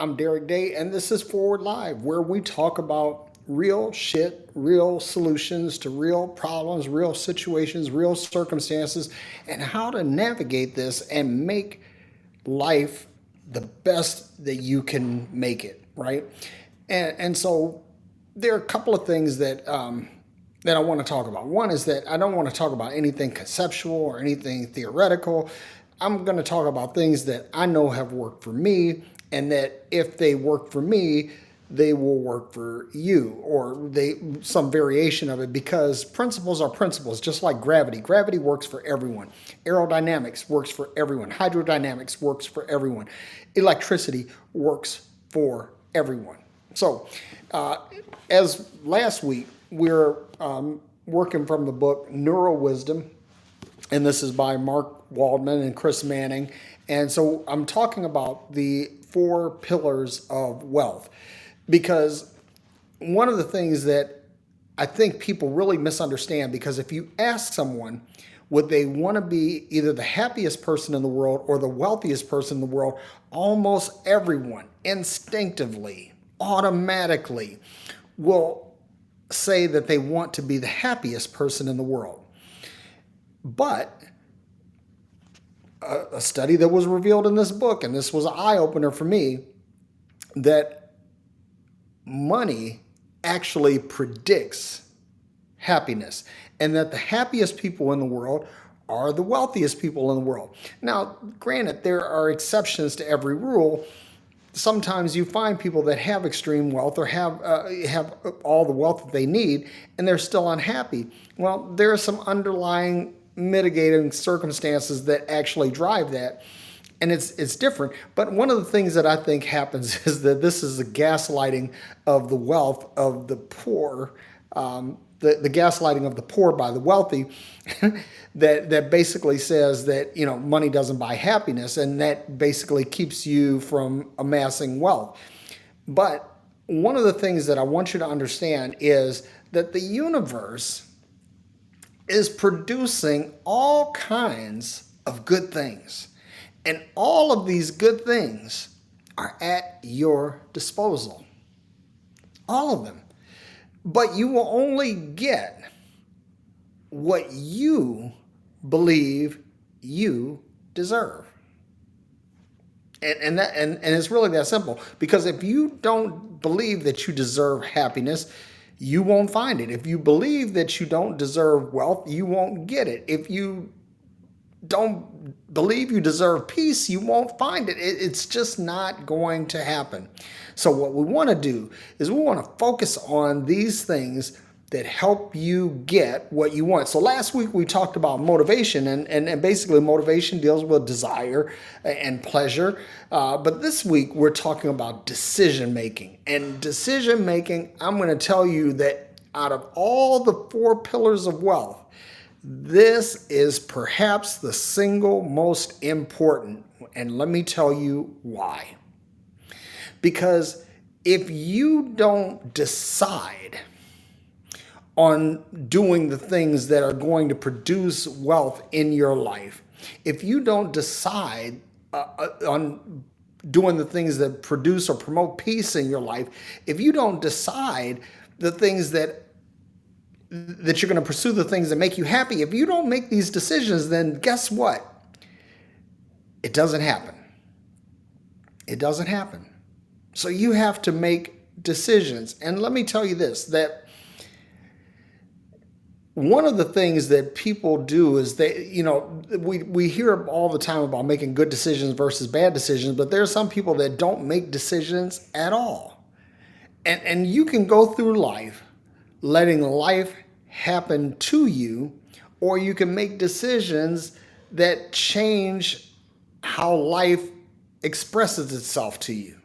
I'm Derrick Day, and this is Forward Live, where we talk about real shit, real solutions to real problems, real situations, real circumstances, and how to navigate this and make life the best that you can make it, right? And so there are a couple of things that I want to talk about. One is that I don't want to talk about anything conceptual or anything theoretical. I'm going to talk about things that I know have worked for me, and that if they work for me, they will work for you, or some variation of it, because principles are principles, just like gravity. Gravity works for everyone. Aerodynamics works for everyone. Hydrodynamics works for everyone. Electricity works for everyone. So, as last week, we're working from the book NeuroWisdom, and this is by Mark Waldman and Chris Manning. And so I'm talking about the 4 pillars of wealth, because one of the things that I think people really misunderstand, because if you ask someone, would they want to be either the happiest person in the world or the wealthiest person in the world, almost everyone instinctively, automatically will say that they want to be the happiest person in the world. But a study that was revealed in this book, and this was an eye-opener for me, that money actually predicts happiness, and that the happiest people in the world are the wealthiest people in the world. Now, granted, there are exceptions to every rule. Sometimes you find people that have extreme wealth or have all the wealth that they need, and they're still unhappy. Well, there are some underlying mitigating circumstances that actually drive that, and it's different. But one of the things that I think happens is that this is the gaslighting of the wealth of the poor, the gaslighting of the poor by the wealthy, that basically says that, you know, money doesn't buy happiness, and that basically keeps you from amassing wealth. But one of the things that I want you to understand is that the universe is producing all kinds of good things. And all of these good things are at your disposal. All of them. But you will only get what you believe you deserve. And it's really that simple. Because if you don't believe that you deserve happiness, you won't find it. If you believe that you don't deserve wealth, you won't get it. If you don't believe you deserve peace, you won't find it. It's just not going to happen. So what we want to do is we want to focus on these things that help you get what you want. So last week we talked about motivation, and basically motivation deals with desire and pleasure. But this week we're talking about decision making. And decision making, I'm going to tell you that out of all the 4 pillars of wealth, this is perhaps the single most important. And let me tell you why. Because if you don't decide on doing the things that are going to produce wealth in your life, if you don't decide on doing the things that produce or promote peace in your life, if you don't decide the things that you're going to pursue, the things that make you happy, if you don't make these decisions, then guess what? It doesn't happen. It doesn't happen. So you have to make decisions. And let me tell you this, that one of the things that people do is we hear all the time about making good decisions versus bad decisions, but there are some people that don't make decisions at all. And you can go through life letting life happen to you, or you can make decisions that change how life expresses itself to you.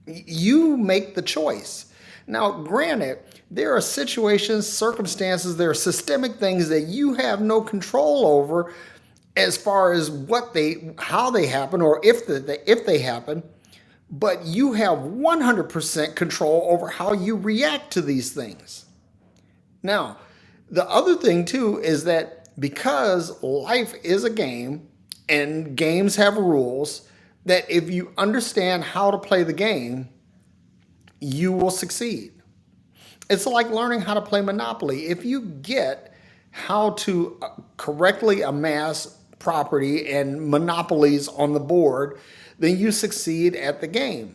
You make the choice. Now, granted, there are situations, circumstances, there are systemic things that you have no control over as far as how they happen, or if they happen, but you have 100% control over how you react to these things. Now, the other thing too is that because life is a game and games have rules, that if you understand how to play the game, you will succeed. It's like learning how to play Monopoly. If you get how to correctly amass property and monopolies on the board, then you succeed at the game.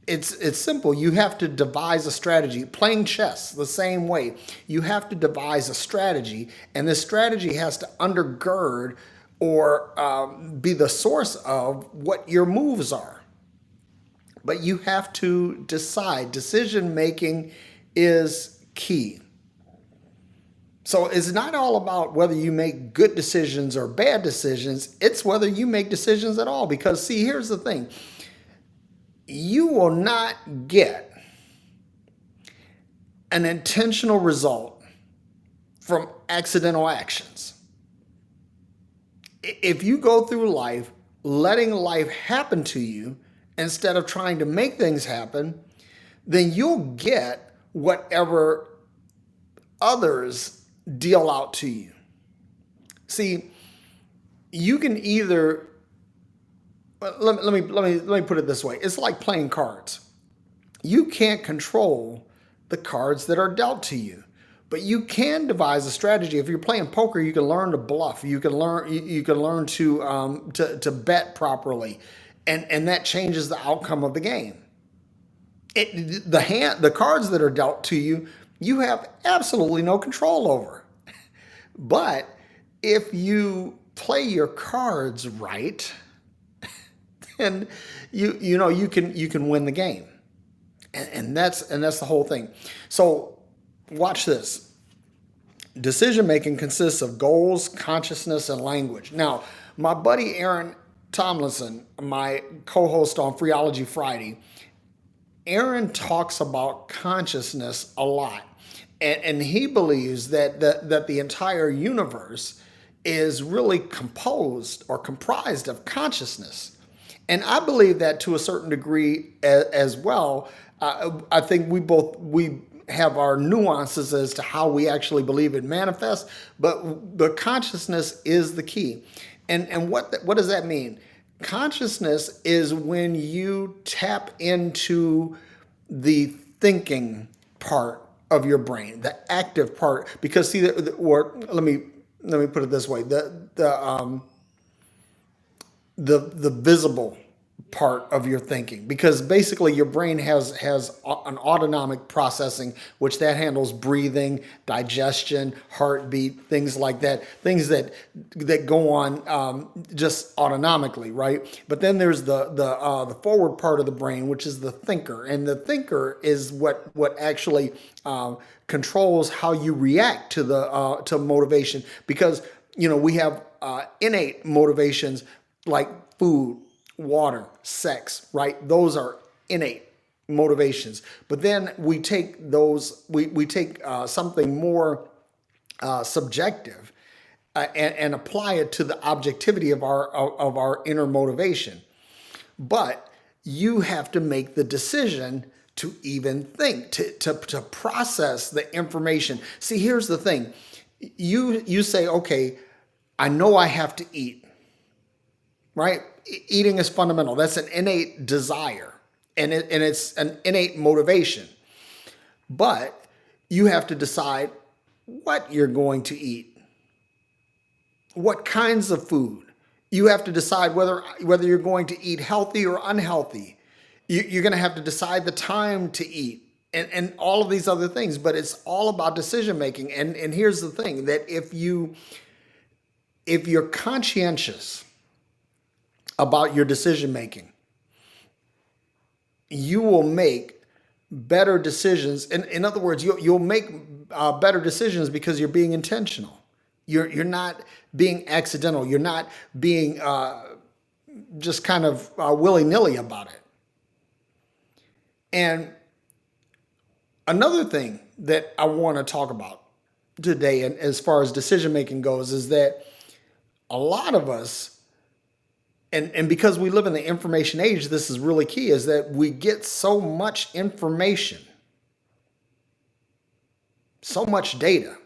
It's simple. You have to devise a strategy. Playing chess, the same way. You have to devise a strategy, and this strategy has to undergird or be the source of what your moves are. But you have to decide. Decision making is key. So it's not all about whether you make good decisions or bad decisions. It's whether you make decisions at all. Because see, here's the thing. You will not get an intentional result from accidental actions. If you go through life letting life happen to you instead of trying to make things happen, then you'll get whatever others deal out to you. See, you can either let me put it this way. It's like playing cards. You can't control the cards that are dealt to you, but you can devise a strategy. If you're playing poker, you can learn to bluff. You can learn to bet properly, and that changes the outcome of the game. The cards that are dealt to you, you have absolutely no control over. But if you play your cards right, and you can win the game, and that's the whole thing. So watch this. Decision making consists of goals, consciousness, and language. Now, my buddy Aaron Tomlinson, my co-host on Freeology Friday, Aaron talks about consciousness a lot, and he believes that the entire universe is really composed or comprised of consciousness. And I believe that to a certain degree as well. I think we have our nuances as to how we actually believe it manifests, but the consciousness is the key. And what does that mean? Consciousness is when you tap into the thinking part of your brain, the active part. Because see, or let me put it this way: the visible part of your thinking, because basically your brain has an autonomic processing, which that handles breathing, digestion, heartbeat, things like that, things that go on just autonomically, right? But then there's the forward part of the brain, which is the thinker, and the thinker is what actually controls how you react to motivation, because we have innate motivations like food, water, sex, right? Those are innate motivations. But then we take those, we take something more subjective and apply it to the objectivity of our inner motivation. But you have to make the decision to even think, to process the information. See, here's the thing. You say, okay, I know I have to eat. Right? Eating is fundamental. That's an innate desire, and it's an innate motivation. But you have to decide what you're going to eat, what kinds of food. You have to decide whether you're going to eat healthy or unhealthy. You're going to have to decide the time to eat, and all of these other things. But it's all about decision making. And here's the thing: that if you're conscientious about your decision making, you will make better decisions. In other words, you'll make better decisions because you're being intentional. You're not being accidental. You're not being just kind of willy-nilly about it. And another thing that I want to talk about today, and as far as decision making goes, is that a lot of us, and because we live in the information age, this is really key, is that we get so much information, so much data,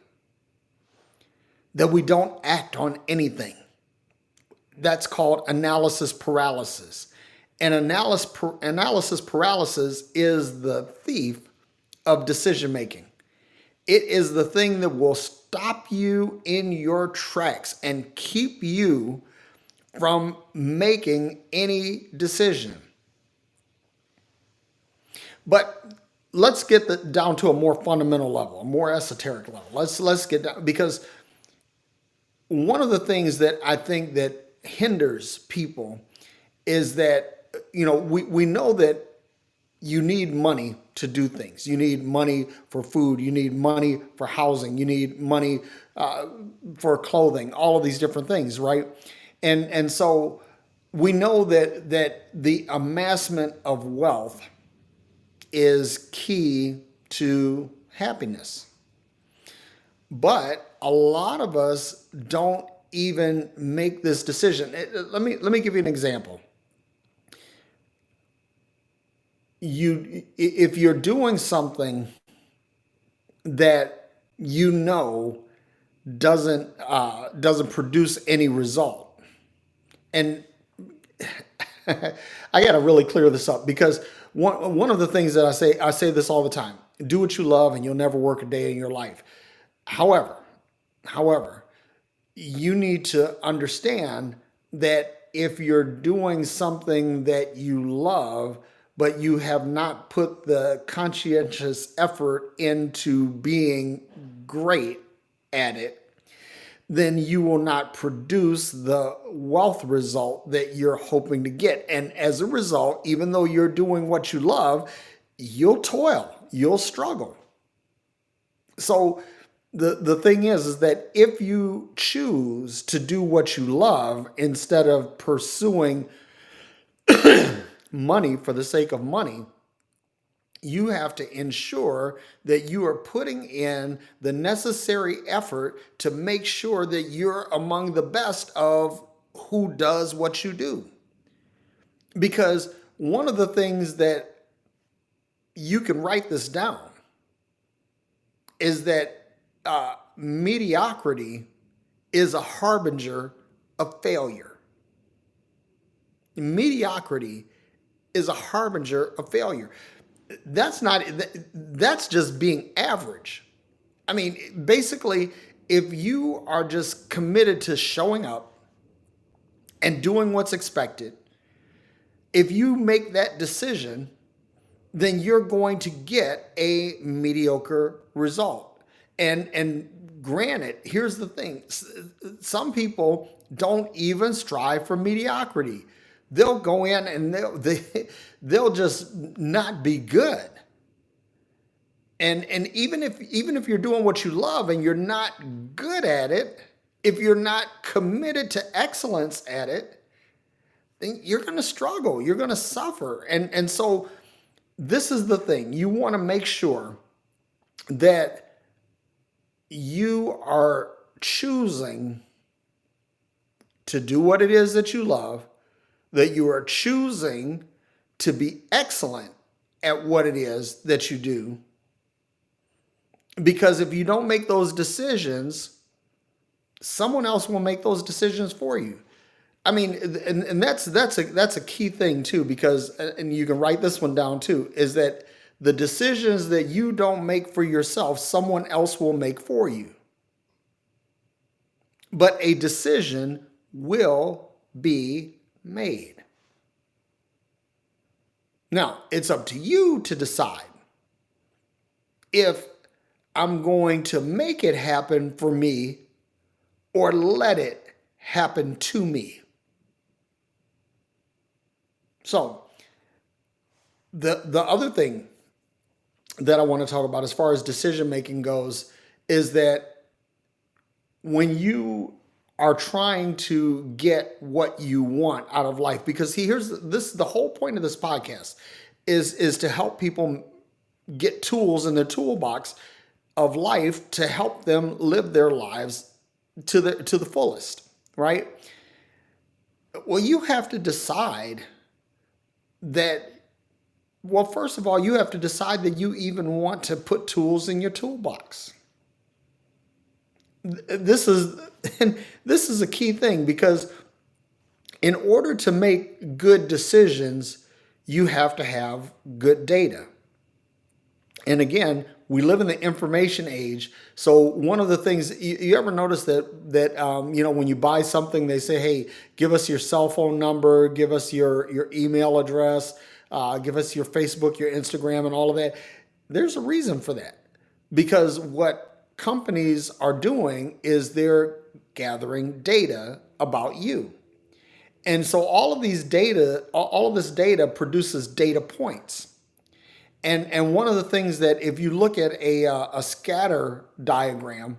that we don't act on anything. that's called analysis paralysis. And analysis paralysis is the thief of decision making. It is the thing that will stop you in your tracks and keep you from making any decision. But let's get down to a more fundamental level, a more esoteric level. Let's get down, because one of the things that I think that hinders people is that, we know that you need money to do things. You need money for food. You need money for housing. You need money for clothing, all of these different things, right? And so we know that the amassment of wealth is key to happiness. But a lot of us don't even make this decision. Let me give you an example. If you're doing something that doesn't produce any result, and I got to really clear this up, because one of the things that I say this all the time: do what you love, and you'll never work a day in your life. However, you need to understand that if you're doing something that you love, but you have not put the conscientious effort into being great at it, then you will not produce the wealth result that you're hoping to get. And as a result, even though you're doing what you love, you'll toil, you'll struggle. So the thing is that if you choose to do what you love instead of pursuing money for the sake of money, you have to ensure that you are putting in the necessary effort to make sure that you're among the best of who does what you do. Because one of the things that you can write this down is that mediocrity is a harbinger of failure. Mediocrity is a harbinger of failure. That's just being average. I mean, basically, if you are just committed to showing up and doing what's expected, if you make that decision, then you're going to get a mediocre result. And granted, here's the thing. Some people don't even strive for mediocrity. They'll go in and they'll just not be good. And even if you're doing what you love and you're not good at it, if you're not committed to excellence at it, then you're going to struggle. You're going to suffer. And so this is the thing. You want to make sure that you are choosing to do what it is that you love, that you are choosing to be excellent at what it is that you do. Because if you don't make those decisions, someone else will make those decisions for you. I mean, and that's a key thing too, because, and you can write this one down too, is that the decisions that you don't make for yourself, someone else will make for you. But a decision will be made. Now, it's up to you to decide if I'm going to make it happen for me or let it happen to me. So, the other thing that I want to talk about as far as decision making goes is that when you are trying to get what you want out of life, because here's this, the whole point of this podcast is to help people get tools in their toolbox of life to help them live their lives to the fullest, right? Well, you have to decide that. Well, first of all, you have to decide that you even want to put tools in your toolbox. This is a key thing, because In order to make good decisions, you have to have good data. And again, we live in the information age. So one of the things you ever notice that when you buy something, they say, "Hey, give us your cell phone number, give us your email address, give us your Facebook, your Instagram, and all of that." There's a reason for that, because what companies are doing is they're gathering data about you, and so all of this data produces data points. And one of the things that if you look at a scatter diagram,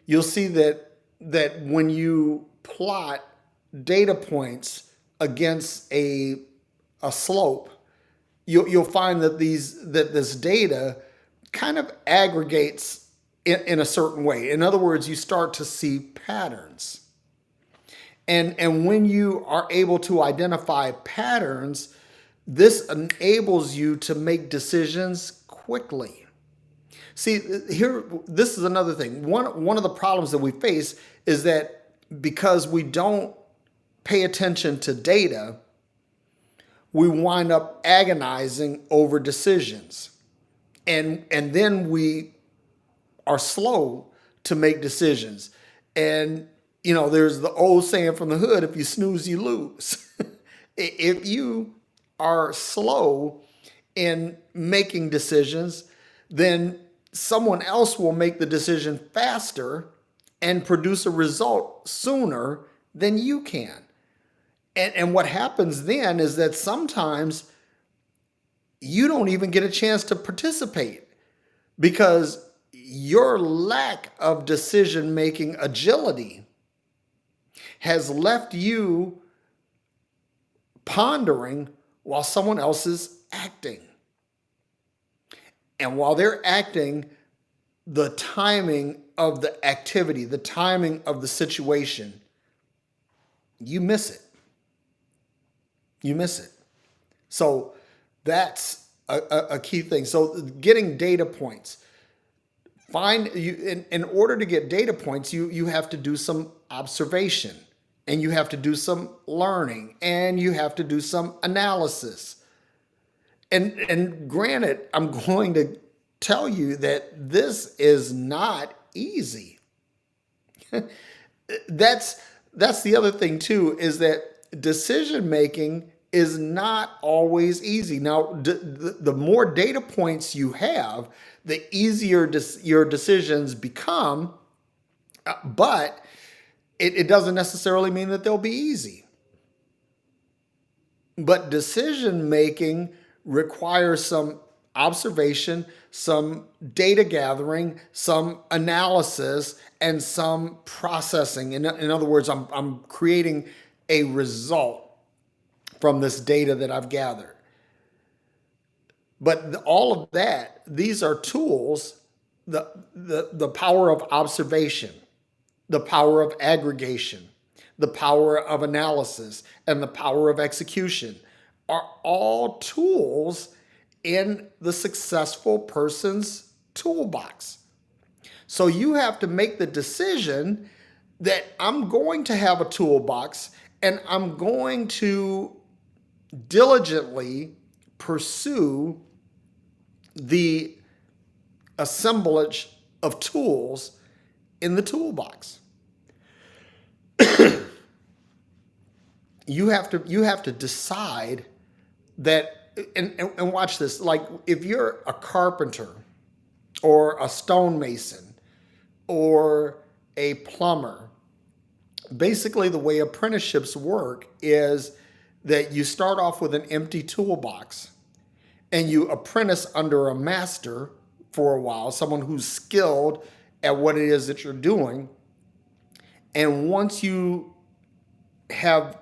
you'll see that when you plot data points against a slope, you'll find that this data kind of aggregates in a certain way. In other words, you start to see patterns. And when you are able to identify patterns, this enables you to make decisions quickly. See, here, this is another thing. One of the problems that we face is that because we don't pay attention to data, we wind up agonizing over decisions. And then we are slow to make decisions. And, there's the old saying from the hood, if you snooze, you lose. If you are slow in making decisions, then someone else will make the decision faster and produce a result sooner than you can. And what happens then is that sometimes you don't even get a chance to participate because your lack of decision-making agility has left you pondering while someone else is acting. And while they're acting, the timing of the activity, the timing of the situation, you miss it. You miss it. So that's a key thing. So getting data points. In order to get data points, you have to do some observation, and you have to do some learning, and you have to do some analysis. And granted, I'm going to tell you that this is not easy. That's the other thing too, is that decision making is not always easy. Now, the more data points you have, the easier your decisions become, but it doesn't necessarily mean that they'll be easy. But decision making requires some observation, some data gathering, some analysis, and some processing. In other words, I'm creating a result from this data that I've gathered. But all of that, these are tools, the power of observation, the power of aggregation, the power of analysis, and the power of execution are all tools in the successful person's toolbox. So you have to make the decision that I'm going to have a toolbox and I'm going to diligently pursue the assemblage of tools in the toolbox. You have to decide that, and watch this, like if you're a carpenter or a stonemason or a plumber, basically the way apprenticeships work is that you start off with an empty toolbox and you apprentice under a master for a while, someone who's skilled at what it is that you're doing. And once you have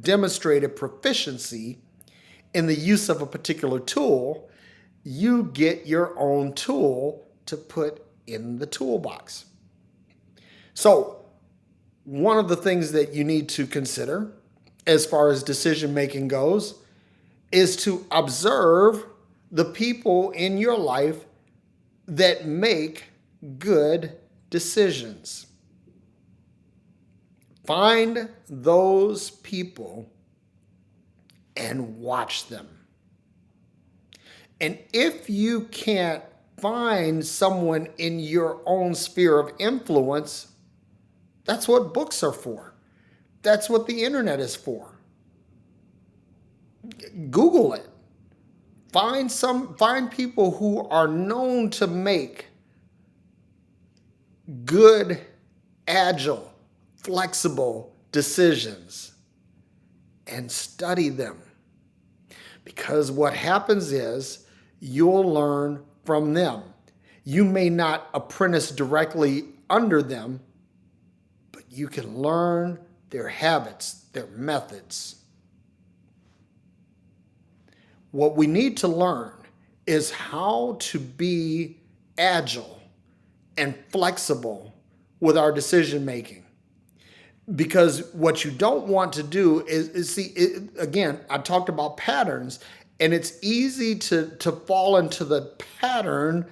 demonstrated proficiency in the use of a particular tool, you get your own tool to put in the toolbox. So one of the things that you need to consider as far as decision making goes is to observe the people in your life that make good decisions. Find those people and watch them. And if you can't find someone in your own sphere of influence, that's what books are for. That's what the internet is for. Google it. Find people who are known to make good, agile, flexible decisions and study them. Because what happens is you'll learn from them. You may not apprentice directly under them, but you can learn their habits, their methods. What we need to learn is how to be agile and flexible with our decision making. Because what you don't want to do is again, I talked about patterns, and it's easy to fall into the pattern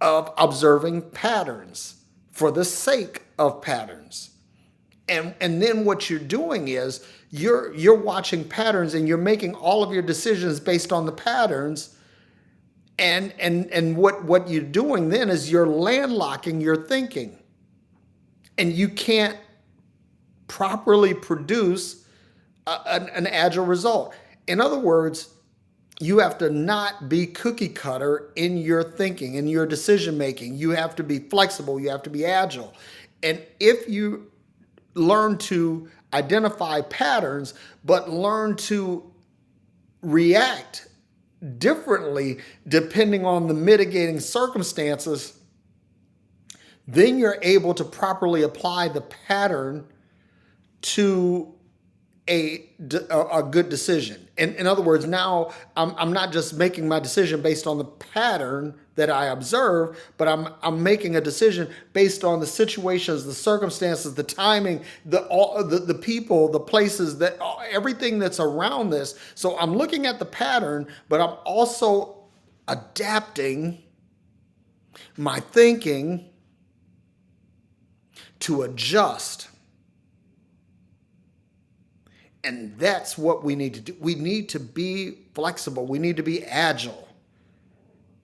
of observing patterns for the sake of patterns. And then what you're doing is you're watching patterns and you're making all of your decisions based on the patterns. And what you're doing then is you're landlocking your thinking. And you can't properly produce an agile result. In other words, you have to not be cookie cutter in your thinking, in your decision making. You have to be flexible. You have to be agile. And if you learn to identify patterns, but learn to react differently depending on the mitigating circumstances, then you're able to properly apply the pattern to a good decision. In other words, now I'm not just making my decision based on the pattern that I observe, but I'm making a decision based on the situations, the circumstances, the timing, the people, the places, that everything that's around this. So I'm looking at the pattern, but I'm also adapting my thinking to adjust. And that's what we need to do. We need to be flexible. We need to be agile.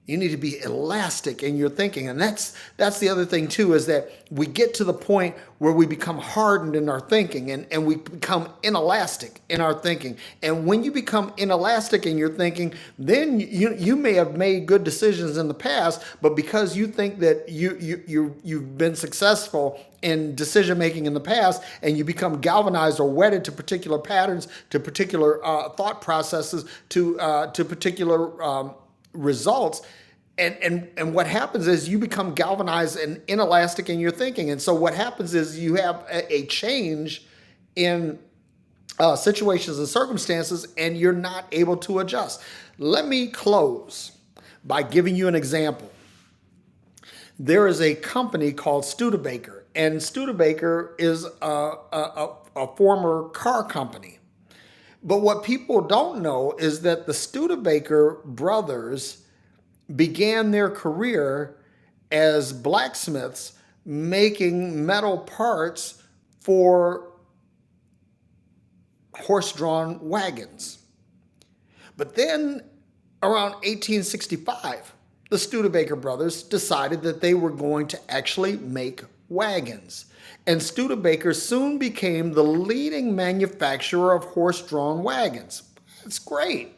You need to be elastic in your thinking. And that's the other thing too, is that we get to the point where we become hardened in our thinking and we become inelastic in our thinking. And when you become inelastic in your thinking, then you may have made good decisions in the past, but because you think that you've been successful in decision making in the past, and you become galvanized or wedded to particular patterns, to particular thought processes, to particular results. And what happens is you become galvanized and inelastic in your thinking. And so what happens is you have a change in situations and circumstances, and you're not able to adjust. Let me close by giving you an example. There is a company called Studebaker, and Studebaker is a former car company. But what people don't know is that the Studebaker brothers began their career as blacksmiths making metal parts for horse-drawn wagons. But then around 1865, the Studebaker brothers decided that they were going to actually make wagons. And Studebaker soon became the leading manufacturer of horse-drawn wagons. It's great.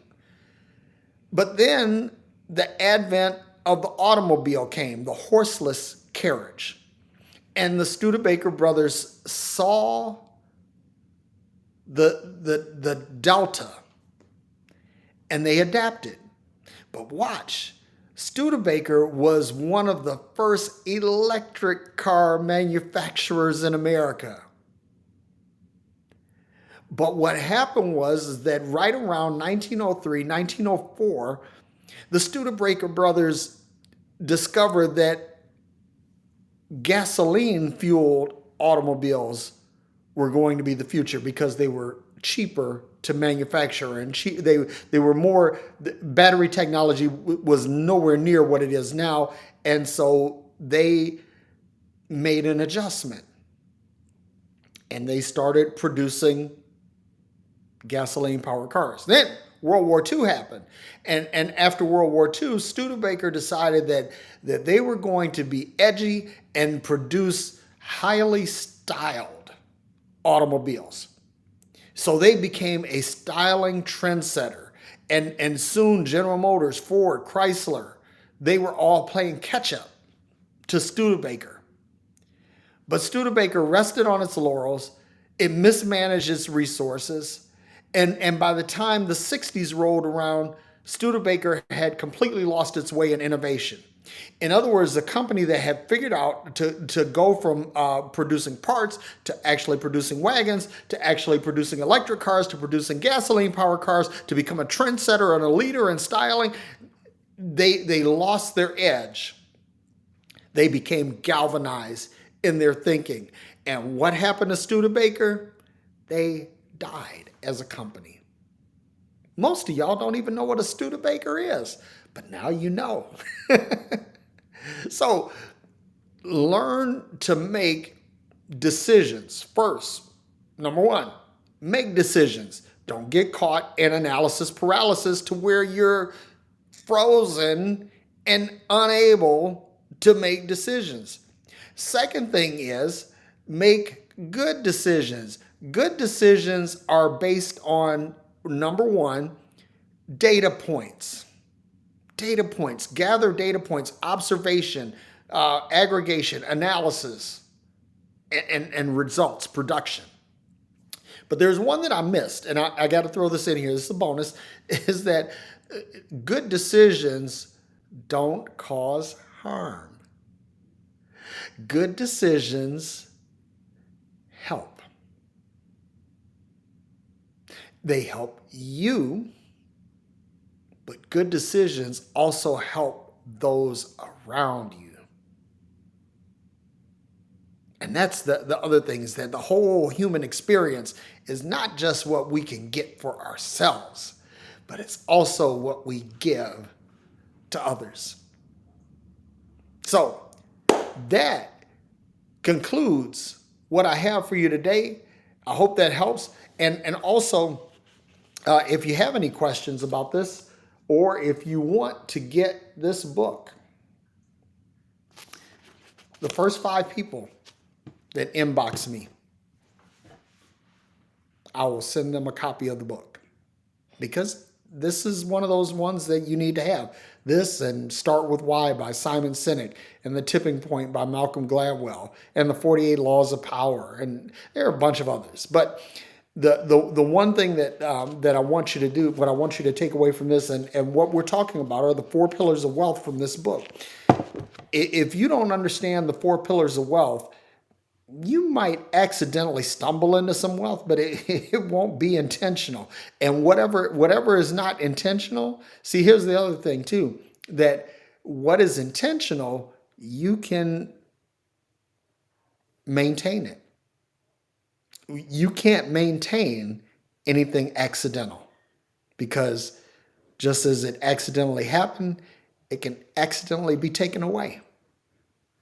But then the advent of the automobile came, the horseless carriage. And the Studebaker brothers saw the delta, and they adapted. But watch, Studebaker was one of the first electric car manufacturers in America. But what happened was that right around 1903, 1904, the Studebaker brothers discovered that gasoline-fueled automobiles were going to be the future because they were cheaper to manufacture, and they were more, battery technology was nowhere near what it is now, and so they made an adjustment. and they started producing gasoline-powered cars. Then World War II happened. And after World War II, Studebaker decided that they were going to be edgy and produce highly styled automobiles. So they became a styling trendsetter. And soon General Motors, Ford, Chrysler, they were all playing catch up to Studebaker. But Studebaker rested on its laurels. It mismanaged its resources. And by the time the 60s rolled around, Studebaker had completely lost its way in innovation. In other words, the company that had figured out to go from producing parts to actually producing wagons, to actually producing electric cars, to producing gasoline-powered cars, to become a trendsetter and a leader in styling, they lost their edge. They became galvanized in their thinking. And what happened to Studebaker? They died as a company. Most of y'all don't even know what a Studebaker is, but now you know. So learn to make decisions first. Number one, make decisions. Don't get caught in analysis paralysis to where you're frozen and unable to make decisions. Second thing is make good decisions. Good decisions are based on, number one, data points. Data points, gather data points, observation, aggregation, analysis, and results, production. But there's one that I missed, and I got to throw this in here. This is a bonus, is that good decisions don't cause harm. Good decisions help. They help you, but good decisions also help those around you. And that's the other thing, is that the whole human experience is not just what we can get for ourselves, but it's also what we give to others. So that concludes what I have for you today. I hope that helps. And also, if you have any questions about this, or if you want to get this book, the first 5 people that inbox me, I will send them a copy of the book, because this is one of those ones that you need to have. This and Start With Why by Simon Sinek, and The Tipping Point by Malcolm Gladwell, and The 48 Laws of Power, and there are a bunch of others. But the one thing that I want you to do, what I want you to take away from this, and what we're talking about, are the 4 pillars of wealth from this book. If you don't understand the 4 pillars of wealth, you might accidentally stumble into some wealth, but it won't be intentional. And whatever is not intentional, see, here's the other thing too, that what is intentional, you can maintain it. You can't maintain anything accidental, because just as it accidentally happened, it can accidentally be taken away.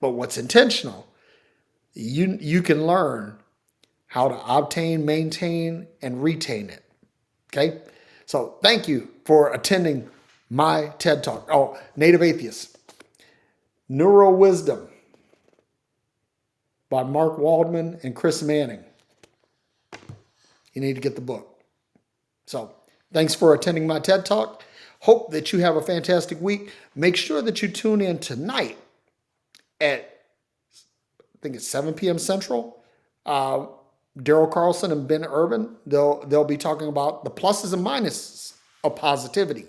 But what's intentional, you can learn how to obtain, maintain, and retain it. Okay? So thank you for attending my TED Talk. Oh, Native Atheist. NeuroWisdom by Mark Waldman and Chris Manning. You need to get the book. So thanks for attending my TED Talk. Hope that you have a fantastic week. Make sure that you tune in tonight at, I think it's 7 p.m. Central. Daryl Carlson and Ben Urban, they'll be talking about the pluses and minuses of positivity.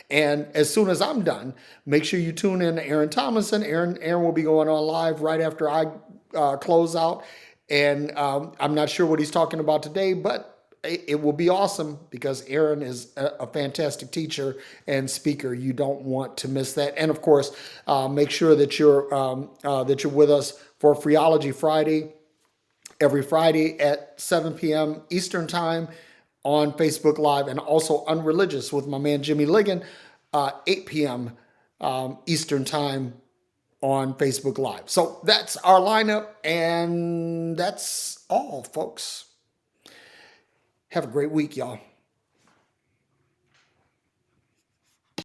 And as soon as I'm done, make sure you tune in to Aaron Tomlinson. Aaron will be going on live right after I close out. And I'm not sure what he's talking about today, but it will be awesome, because Aaron is a fantastic teacher and speaker. You don't want to miss that. And of course, make sure that you're with us for Freology Friday, every Friday at 7 p.m. Eastern Time on Facebook Live, and also Unreligious with my man Jimmy Ligon, 8 p.m. Eastern Time on Facebook Live. So that's our lineup, and that's all, folks. Have a great week, y'all.